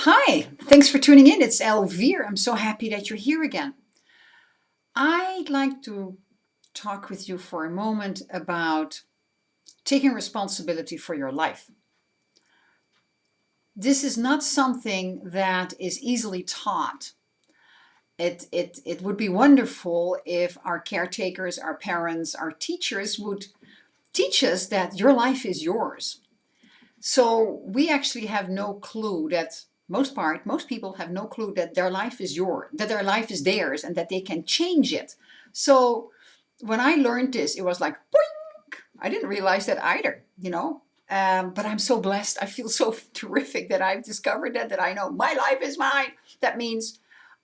Hi, thanks for tuning in. It's Elvire. I'm so happy that you're here again. I'd like to talk with you for a moment about taking responsibility for your life. This is not something that is easily taught. It would be wonderful if our caretakers, our parents, our teachers would teach us that your life is yours. So we actually have no clue that most people have no clue that their life is yours, that their life is theirs, and that they can change it. So when I learned this, it was like, boink! I didn't realize that either. But I'm so blessed. I feel so terrific that I've discovered that I know my life is mine. That means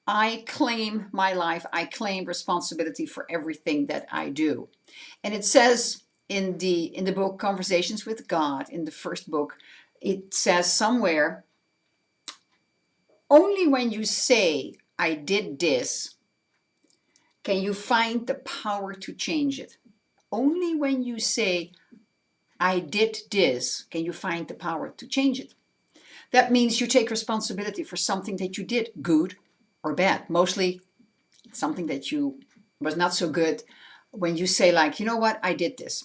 I claim my life. I claim responsibility for everything that I do. And it says in the book Conversations with God, in the first book, it says somewhere, only when you say I did this can you find the power to change it. Only when you say I did this can you find the power to change it. That means you take responsibility for something that you did, good or bad. Mostly something that you was not so good. When you say, like, you know what, I did this.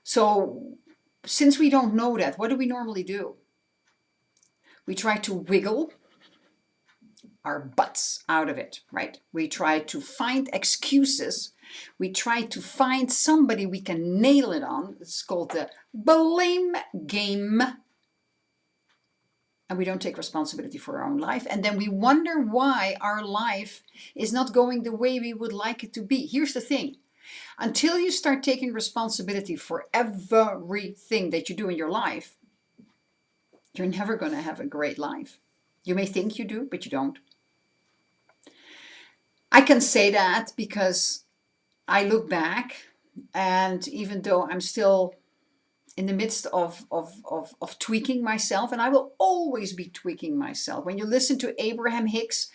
So since we don't know that, what do we normally do? We try to wiggle our butts out of it, right? We try to find excuses. We try to find somebody we can nail it on. It's called the blame game. And we don't take responsibility for our own life. And then we wonder why our life is not going the way we would like it to be. Here's the thing. Until you start taking responsibility for everything that you do in your life, you're never going to have a great life. You may think you do, but you don't. I can say that because I look back, and even though I'm still in the midst of tweaking myself, and I will always be tweaking myself. When you listen to Abraham Hicks,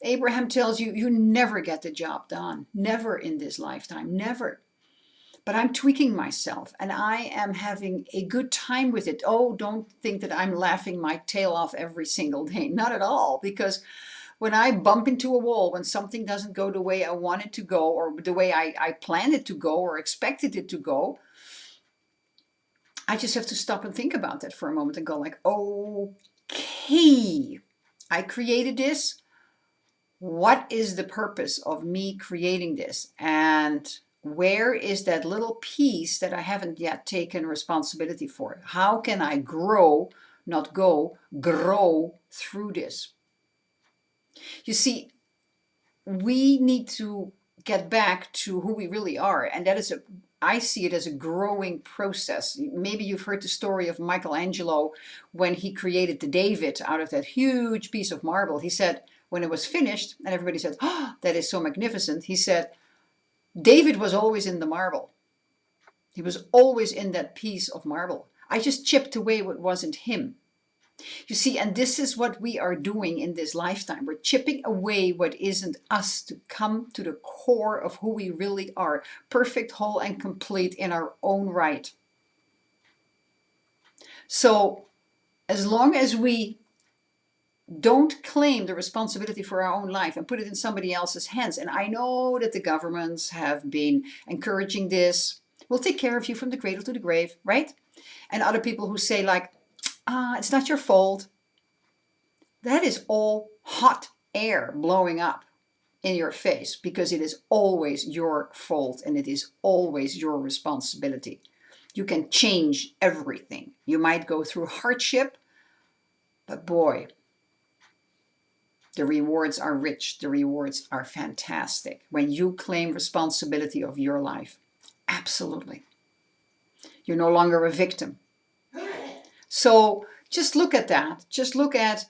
Abraham tells you, you never get the job done. Never in this lifetime, never. But I'm tweaking myself and I am having a good time with it. Oh, don't think that I'm laughing my tail off every single day. Not at all. Because when I bump into a wall, when something doesn't go the way I want it to go, or the way I planned it to go or expected it to go, I just have to stop and think about that for a moment and go like, okay, I created this. What is the purpose of me creating this? And where is that little piece that I haven't yet taken responsibility for? How can I grow, not go, grow through this? You see, we need to get back to who we really are. And that is I see it as a growing process. Maybe you've heard the story of Michelangelo when he created the David out of that huge piece of marble. He said, when it was finished, and everybody said, oh, that is so magnificent. He said, David was always in the marble. He was always in that piece of marble. I just chipped away what wasn't him. You see, and this is what we are doing in this lifetime. We're chipping away what isn't us to come to the core of who we really are, perfect, whole, and complete in our own right. So as long as we don't claim the responsibility for our own life and put it in somebody else's hands, and I know that the governments have been encouraging this, we'll take care of you from the cradle to the grave, right? And other people who say, like, it's not your fault. That is all hot air blowing up in your face, because it is always your fault and it is always your responsibility. You can change everything. You might go through hardship, but boy, the rewards are rich. The rewards are fantastic when you claim responsibility of your life. Absolutely. You're no longer a victim. So just look at that. Just look at,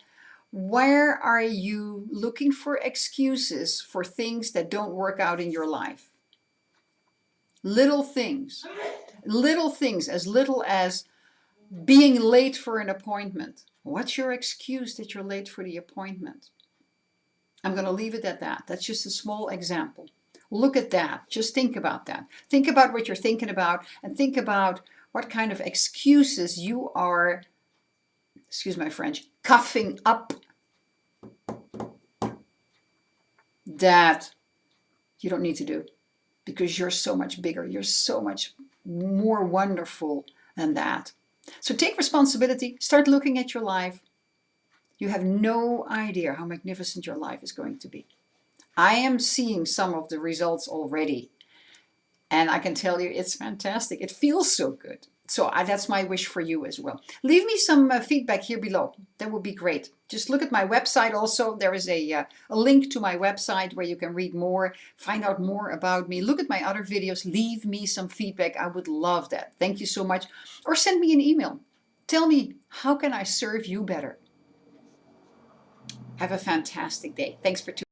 where are you looking for excuses for things that don't work out in your life? Little things as little as being late for an appointment. What's your excuse that you're late for the appointment? I'm going to leave it at that. That's just a small example. Look at that. Just think about that. Think about what you're thinking about, and think about what kind of excuses you are excuse my French, cuffing up, that you don't need to do, because you're so much bigger. You're so much more wonderful than that. So take responsibility. Start looking at your life. You have no idea how magnificent your life is going to be. I am seeing some of the results already, and I can tell you it's fantastic. It feels so good. So that's my wish for you as well. Leave me some feedback here below. That would be great. Just look at my website also. There is a link to my website where you can read more, find out more about me. Look at my other videos. Leave me some feedback. I would love that. Thank you so much. Or send me an email. Tell me, how can I serve you better? Have a fantastic day. Thanks for tuning in.